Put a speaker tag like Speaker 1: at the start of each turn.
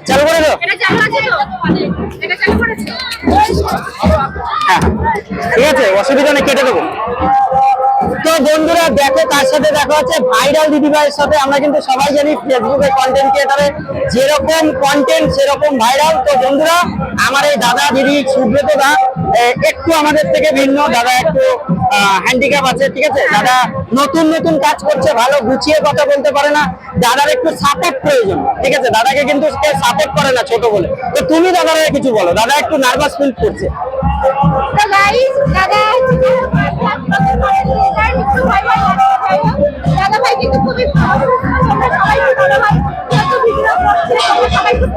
Speaker 1: চালু করে দাও। হ্যাঁ ঠিক আছে, অসুবিধা নেই, কেটে দেবো। তো বন্ধুরা দেখো কার সাথে দেখা হচ্ছে, ভাইরাল দিদিভাইয়ের সাথে। আমরা কিন্তু সবাই জানি ফেসবুকে কন্টেন্ট ক্রিয়েটারে যেরকম কন্টেন্ট সেরকম ভাইরাল। তো বন্ধুরা আমার এই দাদা দিদি সুব্রত দা একটু আমাদের থেকে ভিন্ন, দাদা একটু হ্যান্ডিক্যাপ আছে, ঠিক আছে। দাদা নতুন নতুন কাজ করছে, ভালো গুছিয়ে কথা বলতে পারে না, দাদার একটু সাপোর্ট প্রয়োজন, ঠিক আছে। দাদাকে কিন্তু সাপোর্ট করে না ছোট বলে। তো তুমি দাদার কিছু বলো, দাদা একটু নার্ভাস ফিল করছে।
Speaker 2: তো গাইস দাদা দাদা ভাই কিন্তু খুবই ভালো, আমরা সবাই ভালো হয়, যত ভিডিও করছে সবাই খুব